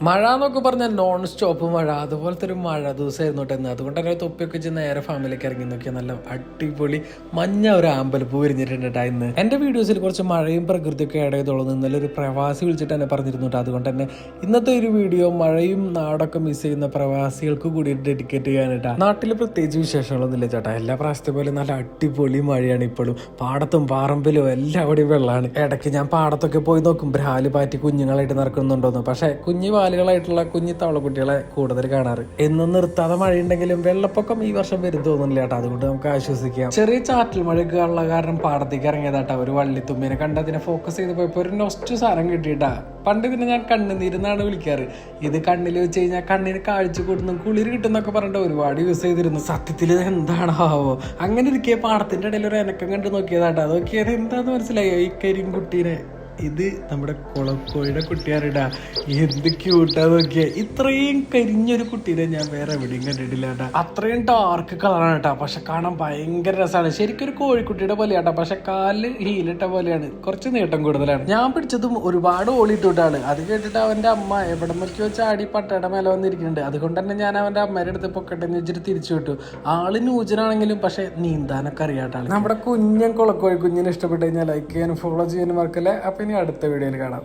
മഴ എന്നൊക്കെ പറഞ്ഞാൽ നോൺ സ്റ്റോപ്പ് മഴ, അതുപോലത്തെ ഒരു മഴ ദിവസമായിരുന്നു കേട്ടോ. അതുകൊണ്ട് തന്നെ തൊപ്പിയൊക്കെ വെച്ച് നേരെ ഫാമിലിക്ക് ഇറങ്ങി നോക്കിയാൽ നല്ല അടിപൊളി മഞ്ഞ ഒരു ആമ്പൽപ്പൂ വിരിഞ്ഞിട്ടുണ്ട് കേട്ടോ ഇന്ന്. എൻ്റെ വീഡിയോസിൽ കുറച്ച് മഴയും പ്രകൃതിയൊക്കെ ആഡ് ചെയ്തോളുന്നു. ഇന്നലെ ഒരു പ്രവാസി വിളിച്ചിട്ട് എന്നെ പറഞ്ഞിരുന്നു കേട്ടോ. അതുകൊണ്ട് തന്നെ ഇന്നത്തെ ഒരു വീഡിയോ മഴയും നാടൊക്കെ മിസ് ചെയ്യുന്ന പ്രവാസികൾക്ക് കൂടി ഡെഡിക്കേറ്റ് ചെയ്യാനായിട്ടാ. നാട്ടിൽ പ്രത്യേകിച്ച് വിശേഷങ്ങളൊന്നുമില്ല ചേട്ടാ. എല്ലാ പ്രാവശ്യത്തെ പോലെ നല്ല അടിപൊളി മഴയാണ് ഇപ്പോഴും. പാടത്തും പറമ്പിലും എല്ലാവിടെയും വെള്ളമാണ്. ഇടയ്ക്ക് ഞാൻ പാടത്തൊക്കെ പോയി നോക്കും ബ്രാല് പാറ്റി കുഞ്ഞുങ്ങളായിട്ട് നടക്കുന്നുണ്ടോന്ന്. പക്ഷെ കുഞ്ഞു വാലുകളായിട്ടുള്ള കുഞ്ഞു തവളക്കുട്ടികളെ കൂടുതൽ കാണാറ്. എന്നും നിർത്താതെ മഴയുണ്ടെങ്കിലും വെള്ളപ്പൊക്കം ഈ വർഷം വരും തോന്നുന്നില്ല കേട്ടോ. അതുകൊണ്ട് നമുക്ക് ആശ്വസിക്കാം. ചെറിയ ചാറ്റൽ മഴയൊക്കെ ഉള്ള കാരണം പാടത്തേക്ക് ഇറങ്ങിയതാട്ടാ. ഒരു വള്ളിത്തുമ്പിനെ കണ്ട് അതിനെ ഫോക്കസ് ചെയ്ത് പോയപ്പോ ഒരു നൊസ്റ്റു സാധനം കിട്ടിയിട്ടാ. പണ്ട് ഇതിനെ ഞാൻ കണ്ണുനീരെന്നാണ് വിളിക്കാറ്. ഇത് കണ്ണിൽ വെച്ച് കഴിഞ്ഞാൽ കണ്ണിന് കാഴ്ച കൂടുന്നു, കുളിര് കിട്ടുന്നൊക്കെ പറഞ്ഞിട്ട് ഒരുപാട് യൂസ് ചെയ്തിരുന്നു. സത്യത്തിൽ ഇത് എന്താണോ അങ്ങനെ ഇരിക്കെ പാടത്തിന്റെ ഇടയിൽ ഒരു എനക്കം കണ്ട് നോക്കിയതാട്ടാ. നോക്കിയത് എന്താന്ന് മനസ്സിലായോ? ഈ കരിങ്കുട്ടീനെ. ഇത് നമ്മുടെ കുളക്കോയുടെ കുട്ടിയാറിടാ. എന്ത് ക്യൂട്ടാ നോക്കിയാ. ഇത്രയും കരിഞ്ഞൊരു കുട്ടീനെ ഞാൻ വേറെ എവിടെയും കണ്ടിട്ടില്ല കേട്ടാ. അത്രയും ഡാർക്ക് കളറാണ് കേട്ടാ. പക്ഷെ കാണാൻ ഭയങ്കര രസമാണ്. ശരിക്കും ഒരു കോഴിക്കുട്ടിയുടെ പോലെയാട്ടാ. പക്ഷെ കാലില് ഹീലിട്ട പോലെയാണ്, കുറച്ച് നീട്ടം കൂടുതലാണ്. ഞാൻ പിടിച്ചതും ഒരുപാട് ഓളിയിട്ടാണ്. അത് കേട്ടിട്ട് അവന്റെ അമ്മ എവിടെ നോക്കിയോ ചാടി പട്ടയുടെ മേലെ വന്നിരിക്കുന്നുണ്ട്. അതുകൊണ്ട് തന്നെ ഞാൻ അവന്റെ അമ്മയുടെ അടുത്ത് പൊക്കട്ടെന്ന് വെച്ചിട്ട് തിരിച്ചു വിട്ടു. ആള് ന്യൂജനാണെങ്കിലും പക്ഷെ നീന്താനൊക്കെ അറിയാട്ടാണ്. നമ്മുടെ കുഞ്ഞൻ കുളക്കോഴി കുഞ്ഞിനെ ഇഷ്ടപ്പെട്ട് കഴിഞ്ഞാൽ ലൈക്ക് ചെയ്യാനും ഫോളോ ചെയ്യാനും മറക്കല്ലേ. അപ്പൊ ഇനി അടുത്ത വീഡിയോയിൽ കാണാം.